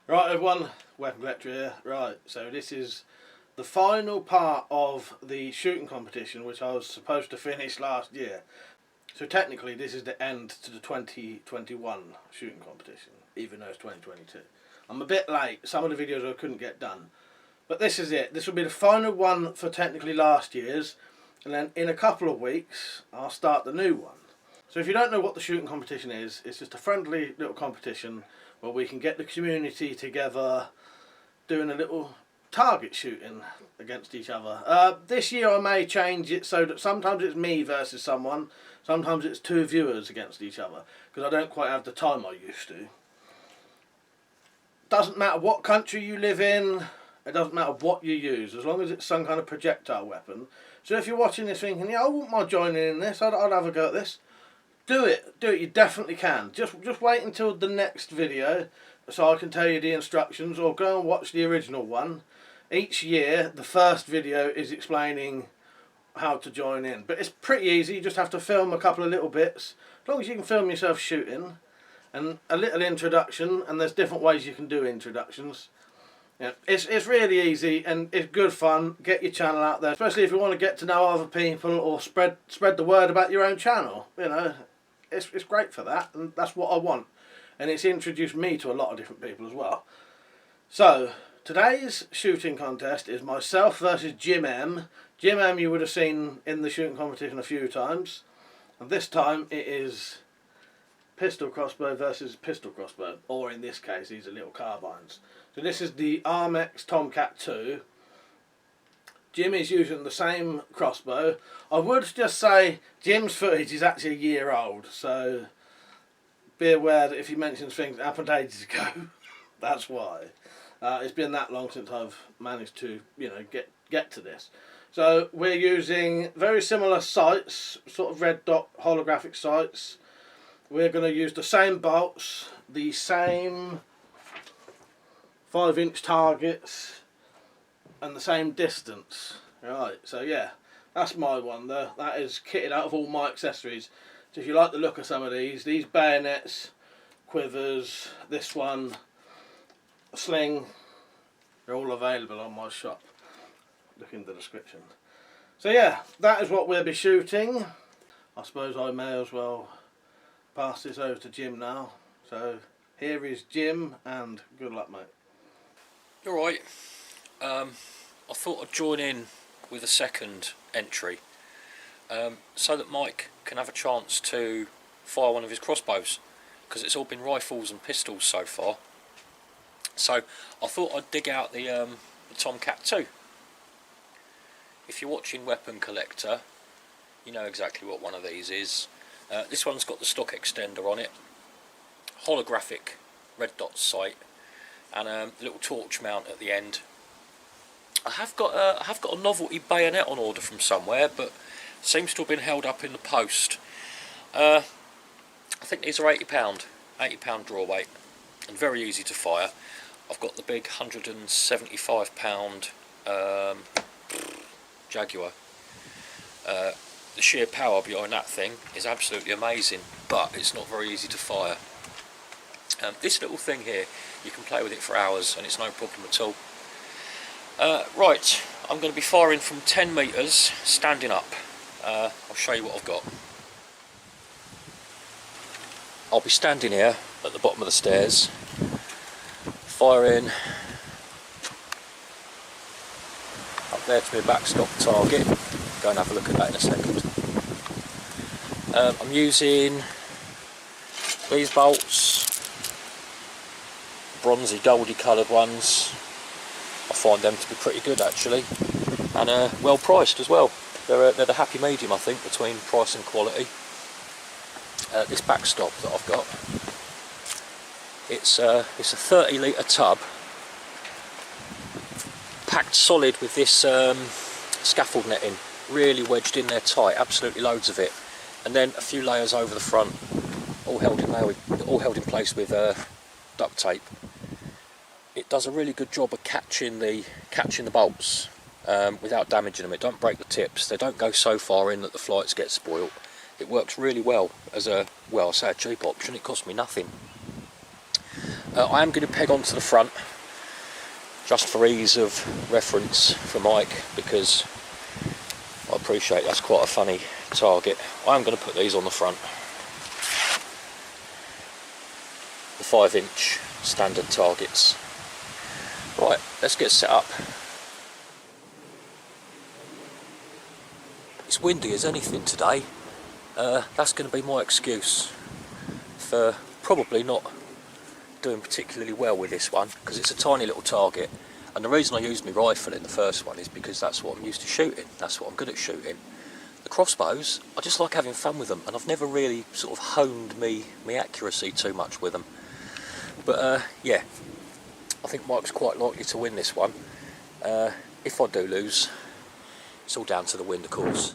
Right everyone, WeaponCollector here. Right, so this is the final part of the shooting competition which I was supposed to finish last year. So technically this is the end to the 2021 shooting competition, even though it's 2022. I'm a bit late, some of the videos I couldn't get done. But this is it. This will be the final one for technically last year's, and then in a couple of weeks I'll start the new one. So if you don't know what the shooting competition is, it's just a friendly little competition where we can get the community together doing a little target shooting against each other. This year I may change it so that sometimes it's me versus someone, sometimes it's two viewers against each other, because I don't quite have the time I used to. Doesn't matter what country you live in, it doesn't matter what you use, as long as it's some kind of projectile weapon. So if you're watching this thinking, yeah, I wouldn't mind joining in this, I'd have a go at this. Do it, you definitely can. Just wait until the next video so I can tell you the instructions, or go and watch the original one. Each year the first video is explaining how to join in, but it's pretty easy. You just have to film a couple of little bits, as long as you can film yourself shooting, and a little introduction, and there's different ways you can do introductions. Yeah, it's really easy and it's good fun. Get your channel out there, especially if you want to get to know other people or spread the word about your own channel. You know, it's great for that, and that's what I want. And it's introduced me to a lot of different people as well. So today's shooting contest is myself versus Jim M. Jim M you would have seen in the shooting competition a few times, and this time it is pistol crossbow versus pistol crossbow, or in this case these are little carbines. So this is the Armex Tomcat 2. Jim is using the same crossbow. I would just say Jim's footage is actually a year old, so be aware that if he mentions things that happened ages ago, that's why. It's been that long since I've managed to, you know, get to this. So we're using very similar sights, sort of red dot holographic sights. We're going to use the same bolts, the same 5-inch targets, and the same distance. Right, so yeah, that's my one there. That is kitted out of all my accessories. So if you like the look of some of these bayonets, quivers, this one, a sling, they're all available on my shop. Look in the description. So yeah, that is what we'll be shooting. I suppose I may as well pass this over to Jim now. So here is Jim, and good luck, mate. Alright, I thought I'd join in with a second entry so that Mike can have a chance to fire one of his crossbows, because it's all been rifles and pistols so far. So I thought I'd dig out the Tomcat 2. If you're watching WeaponCollector, you know exactly what one of these is. This one's got the stock extender on it, holographic red dot sight, and a little torch mount at the end. I have got a novelty bayonet on order from somewhere, but seems to have been held up in the post. I think these are £80 draw weight, and very easy to fire. I've got the big £175 Jaguar. The sheer power behind that thing is absolutely amazing, but it's not very easy to fire. This little thing here, you can play with it for hours and it's no problem at all. Right, I'm going to be firing from 10 metres, standing up. I'll show you what I've got. I'll be standing here at the bottom of the stairs, firing up there to my backstop target. Go and have a look at that in a second. I'm using these bolts, bronzy goldy coloured ones. I find them to be pretty good actually, and well priced as well. They're the happy medium, I think, between price and quality. This backstop that I've got, it's a 30 litre tub, packed solid with this scaffold netting, really wedged in there tight, absolutely loads of it, and then a few layers over the front, all held in place with duct tape. It does a really good job of catching the bolts without damaging them. It don't break the tips. They don't go so far in that the flights get spoilt. It works really well as a, well, I say a cheap option. It cost me nothing. I am going to peg onto the front, just for ease of reference for Mike, because I appreciate that's quite a funny target. I am going to put these on the front. The 5-inch standard targets. Right, let's get set up. It's windy as anything today. That's going to be my excuse for probably not doing particularly well with this one, because it's a tiny little target, and the reason I used my rifle in the first one is because that's what I'm used to shooting, that's what I'm good at shooting. The crossbows, I just like having fun with them, and I've never really sort of honed me accuracy too much with them. But yeah, I think Mike's quite likely to win this one. If I do lose, it's all down to the wind, of course.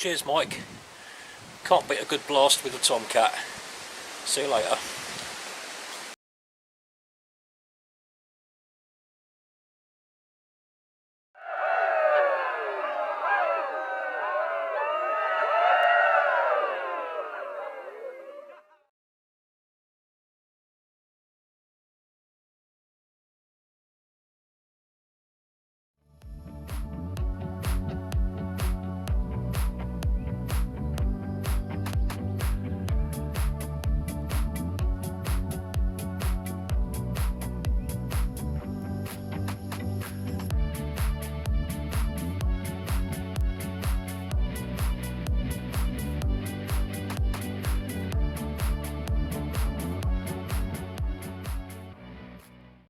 Cheers, Mike. Can't beat a good blast with a Tomcat. See you later.